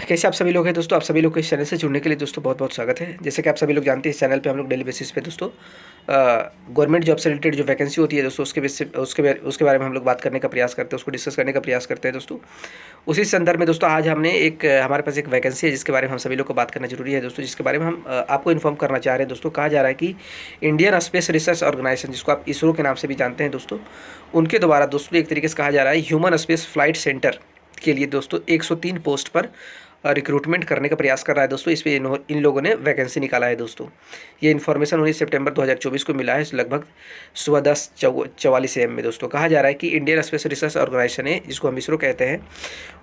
कैसे आप सभी लोग हैं दोस्तों। आप सभी लोग को इस चैनल से जुड़ने के लिए दोस्तों बहुत बहुत स्वागत है। जैसे कि आप सभी लोग जानते हैं, इस चैनल पे हम लोग डेली बेसिस पे दोस्तों गवर्नमेंट जॉब से रिलेटेड जो वैकेंसी होती है दोस्तों उसके बारे में हम लोग बात करने का प्रयास करते हैं, उसको डिस्कस करने का प्रयास करते हैं दोस्तों। उसी संदर्भ में दोस्तों आज हमने हमारे पास एक वैकेंसी है जिसके बारे में हम सभी लोग को बात करना जरूरी है दोस्तों, जिसके बारे में हम आपको इन्फॉर्म करना चाह रहे हैं दोस्तों। कहा जा रहा है कि इंडियन स्पेस रिसर्च ऑर्गेनाइजेशन, जिसको आप इसरो के नाम से भी जानते हैं दोस्तों, उनके द्वारा दोस्तों एक तरीके से कहा जा रहा है ह्यूमन स्पेस फ्लाइट सेंटर के लिए दोस्तों 103 पोस्ट पर रिक्रूटमेंट करने का प्रयास कर रहा है दोस्तों। इस पे इन लोगों ने वैकेंसी निकाला है दोस्तों। ये इन्फॉर्मेशन 19 सितंबर 2024 को मिला है, लगभग सुबह 10:44 AM में दोस्तों। कहा जा रहा है कि इंडियन स्पेस रिसर्च ऑर्गेनाइजेशन है, जिसको हम इसरो कहते हैं,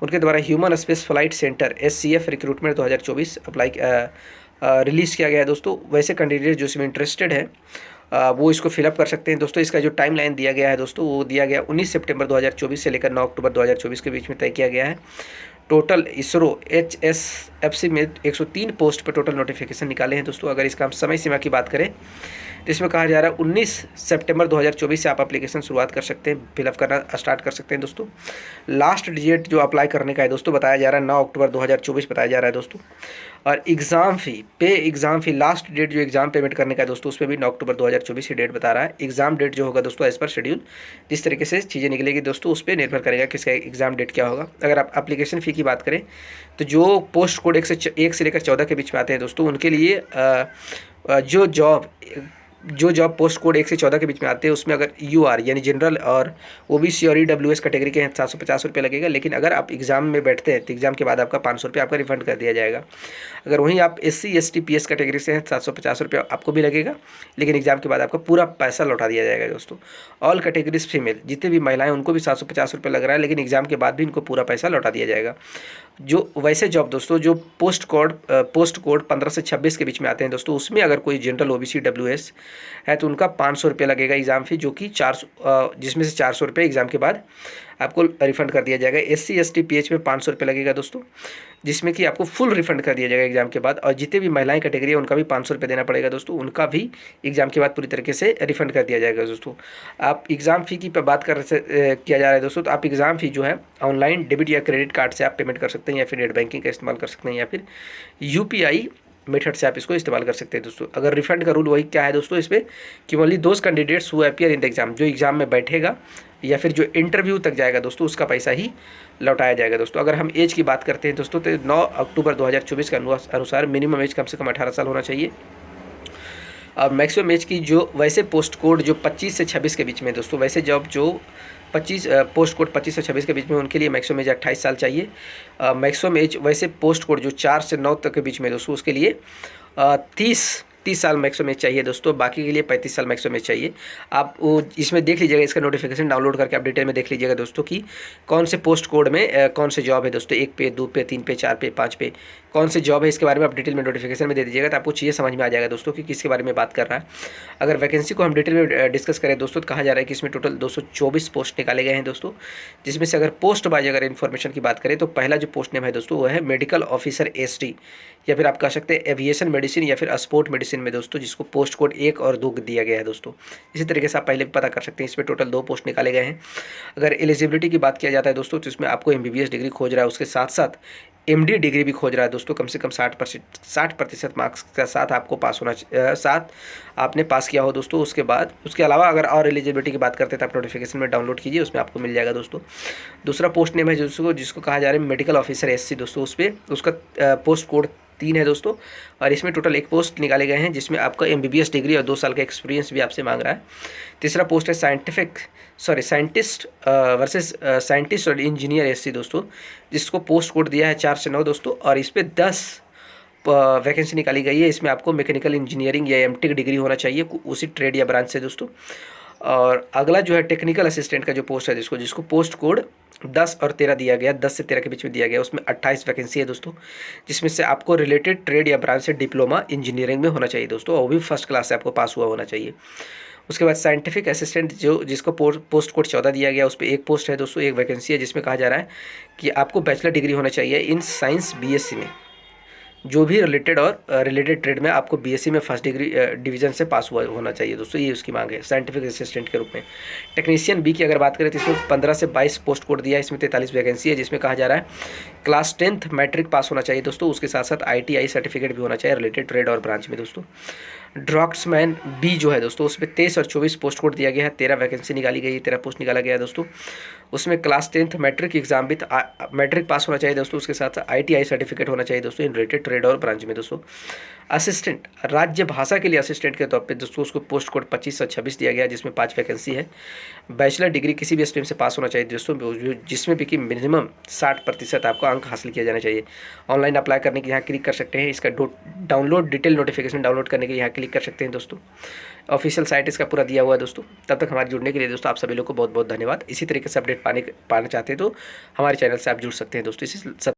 उनके द्वारा human space flight centre SCF recruitment 2024 release किया गया है दोस्तों। वैसे कैंडिडेट जो इसमें इंटरेस्टेड है वो इसको फिलअप कर सकते हैं दोस्तों। इसका जो टाइम लाइन दिया गया है दोस्तों, वो दिया गया 19 सितंबर 2024 से लेकर 9 अक्टूबर 2024 के बीच में तय किया गया है। टोटल इसरो HSFC में 103 पोस्ट पर टोटल नोटिफिकेशन निकाले हैं दोस्तों। अगर इसका हम समय सीमा की बात करें तो इसमें कहा जा रहा है 19 सितंबर 2024 से आप एप्लीकेशन शुरुआत कर सकते हैं, फिलअप करना स्टार्ट कर सकते हैं दोस्तों। लास्ट डेट जो अप्लाई करने का है दोस्तों बताया जा रहा है 9 अक्टूबर 2024 बताया जा रहा है दोस्तों। और एग्ज़ाम फ़ी लास्ट डेट जो एग्ज़ाम पेमेंट करने का है दोस्तों, उस पर भी 9 अक्टूबर 2024 की डेट बता रहा है। एग्ज़ाम डेट जो होगा दोस्तों एज़ पर शेड्यूल, जिस तरीके से चीज़ें निकलेगी दोस्तों, उस पर निर्भर करेगा किसका एग्ज़ाम डेट क्या होगा। अगर आप एप्लीकेशन फ़ी की बात करें तो जो पोस्ट कोड 1 से लेकर 14 के बीच में आते हैं दोस्तों, उनके लिए जो जॉब पोस्ट कोड 1 से 14 के बीच में आते हैं, उसमें अगर UR यानी जनरल और OBC और EWS कैटेगरी के हैं 750 रुपये लगेगा। लेकिन अगर आप एग्ज़ाम में बैठते हैं तो एग्ज़ाम के बाद आपका 500 रुपये आपका रिफंड कर दिया जाएगा। अगर वहीं आप SC ST PS कैटेगरी से हैं 750 रुपये आपको भी लगेगा, लेकिन एग्ज़ाम के बाद आपका पूरा पैसा लौटा दिया जाएगा दोस्तों। ऑल कैटेगरीज फीमेल, जितने भी महिलाएँ उनको भी 750 रुपये लग रहा है, लेकिन एग्ज़ाम के बाद भी इनको पूरा पैसा लौटा दिया जाएगा। जो वैसे जॉब दोस्तों जो पोस्ट कोड 15 से 26 के बीच में आते हैं दोस्तों, उसमें अगर कोई जनरल OBC WS है तो उनका 500 रुपये लगेगा एग्ज़ाम फ़ी, जो कि जिसमें से 400 रुपये एग्ज़ाम के बाद आपको रिफ़ंड कर दिया जाएगा। SC ST PH में 500 रुपये लगेगा दोस्तों, जिसमें कि आपको फुल रिफ़ंड कर दिया जाएगा एग्ज़ाम के बाद। और जितने भी महिलाएं कैटेगरी है उनका भी 500 रुपये देना पड़ेगा दोस्तों, उनका भी एग्ज़ाम के बाद पूरी तरीके से रिफ़ंड कर दिया जाएगा दोस्तों। आप एग्ज़ाम फ़ी की बात किया जा रहा है दोस्तों, तो आप एग्ज़ाम फ़ी जो है ऑनलाइन डेबिट या क्रेडिट कार्ड से आप पेमेंट कर सकते हैं, या फिर नेट बैंकिंग का इस्तेमाल कर सकते हैं, या फिर UPI मेथड से आप इसको इस्तेमाल कर सकते हैं दोस्तों। अगर रिफंड का रूल वही क्या है दोस्तों इस पर, कि only those candidates who appear in the exam, जो एग्जाम में बैठेगा या फिर जो इंटरव्यू तक जाएगा दोस्तों, उसका पैसा ही लौटाया जाएगा दोस्तों। अगर हम एज की बात करते हैं दोस्तों, तो 9 अक्टूबर 2024 के अनुसार मिनिमम एज कम से कम 18 साल होना चाहिए। और मैक्सिमम एज की जो वैसे पोस्ट कोड जो 25 से 26 के बीच में दोस्तों, वैसे जॉब जो 25 पोस्ट कोड 25 से 26 के बीच में, उनके लिए मैक्सिमम एज 28 साल चाहिए। मैक्सिमम एज वैसे पोस्ट कोड जो 4 से 9 तक के बीच में दोस्तों, उसके लिए 30 साल मैक्सिमम एज चाहिए दोस्तों। बाकी के लिए 35 साल मैक्सिमम एज चाहिए। आप वो इसमें देख लीजिएगा, इसका नोटिफिकेशन डाउनलोड करके आप डिटेल में देख लीजिएगा दोस्तों कि कौन से पोस्ट कोड में कौन से जॉब है दोस्तों, 1 पे, 2 पे, 3 पे, 4 पे, 5 पे कौन से जॉब है, इसके बारे में आप डिटेल में नोटिफिकेशन में दे दीजिएगा, तो आपको चीज़ें समझ में आ जाएगा दोस्तों कि किसके बारे में बात कर रहा है। अगर वैकेंसी को हम डिटेल में डिस्कस करें दोस्तों, तो कहा जा रहा है कि इसमें टोटल 224 पोस्ट निकाले गए हैं दोस्तों, जिसमें से अगर पोस्ट वाइज अगर इन्फॉर्मेशन की बात करें तो पहला जो पोस्ट नेम है दोस्तों वो है मेडिकल ऑफिसर ST, या फिर आप कह सकते हैं एविएशन मेडिसिन या फिर स्पोर्ट मेडिसिन में दोस्तों, जिसको पोस्ट कोड 1 और 2 दिया गया है दोस्तों। इसी तरीके से आप पहले भी पता कर सकते हैं, इसमें टोटल 2 पोस्ट निकाले गए हैं। अगर एलिजिबिलिटी की बात किया जाता है दोस्तों, तो इसमें आपको MBBS डिग्री खोज रहा है, उसके साथ साथ MD डिग्री भी खोज रहा है दोस्तों। कम से कम 60% मार्क्स के साथ आपको पास होना साथ आपने पास किया हो दोस्तों। उसके अलावा अगर और एलिजिबिलिटी की बात करते हैं तो आप नोटिफिकेशन में डाउनलोड कीजिए, उसमें आपको मिल जाएगा दोस्तों। दूसरा पोस्ट नेम है जिसको कहा जा रहा है मेडिकल ऑफिसर SC दोस्तों, उस पर उसका पोस्ट कोड 3 है दोस्तों। और इसमें टोटल 1 पोस्ट निकाले गए हैं, जिसमें आपका MBBS डिग्री और 2 साल का एक्सपीरियंस भी आपसे मांग रहा है। तीसरा पोस्ट है साइंटिस्ट वर्सेस साइंटिस्ट और इंजीनियर SC दोस्तों, जिसको पोस्ट कोड दिया है 4 से 9 दोस्तों। और इस पर 10 वैकेंसी निकाली गई है। इसमें आपको मैकेनिकल इंजीनियरिंग या MTech डिग्री होना चाहिए उसी ट्रेड या ब्रांच से दोस्तों। और अगला जो है टेक्निकल असिस्टेंट का जो पोस्ट है जिसको पोस्ट कोड 10 और 13 दिया गया, 10 से 13 के बीच में दिया गया, उसमें 28 वैकेंसी है दोस्तों, जिसमें से आपको रिलेटेड ट्रेड या ब्रांच से डिप्लोमा इंजीनियरिंग में होना चाहिए दोस्तों, और वो भी फर्स्ट क्लास से आपको पास हुआ होना चाहिए। उसके बाद साइंटिफिक असिस्टेंट जिसको पोस्ट कोड 14 दिया गया, उस पर 1 पोस्ट है दोस्तों, 1 वैकेंसी है, जिसमें कहा जा रहा है कि आपको बैचलर डिग्री होना चाहिए इन साइंस BSc में। जो भी रिलेटेड और रिलेटेड ट्रेड में आपको बीएससी में फर्स्ट डिग्री डिवीजन से पास हुआ होना चाहिए दोस्तों, ये उसकी मांग है साइंटिफिक असिस्टेंट के रूप में। टेक्नीशियन बी की अगर बात करें तो इसमें 15 से 22 पोस्ट कोड दिया है, इसमें 43 वैकेंसी है, जिसमें कहा जा रहा है क्लास 10th मैट्रिक पास होना चाहिए दोस्तों, उसके साथ साथ ITI सर्टिफिकेट भी होना चाहिए रिलेटेड ट्रेड और ब्रांच में दोस्तों। ड्रॉक्समैन बी जो है दोस्तों, उसमें 23 और 24 पोस्ट कोड दिया गया है, 13 वैकेंसी निकाली गई है, 13 पोस्ट निकाला गया है दोस्तों। उसमें क्लास 10th मैट्रिक एग्जाम भी मैट्रिक पास होना चाहिए दोस्तों, उसके साथ ITI सर्टिफिकेट होना चाहिए दोस्तों इन रिलेटेड ट्रेड और ब्रांच में दोस्तों। असिस्टेंट राज्य भाषा के लिए असिस्टेंट के तौर पे दोस्तों उसको पोस्ट कोड 25 और 26 दिया गया है, जिसमें 5 वैकेंसी है। बैचलर डिग्री किसी भी स्ट्रीम से पास होना चाहिए दोस्तों, जिसमें भी कि मिनिमम 60% आपको अंक हासिल किया जाना चाहिए। ऑनलाइन अप्लाई करने के यहाँ क्लिक कर सकते हैं, इसका डाउनलोड डिटेल नोटिफिकेशन डाउनलोड करने के लिए यहाँ क्लिक कर सकते हैं दोस्तों। ऑफिशियल साइट इसका पूरा दिया हुआ है दोस्तों। तब तक हमारे जुड़ने के लिए दोस्तों आप सभी लोग को बहुत बहुत धन्यवाद। इसी तरीके से अपडेट पाना चाहते हैं तो हमारे चैनल से आप जुड़ सकते हैं दोस्तों। इसी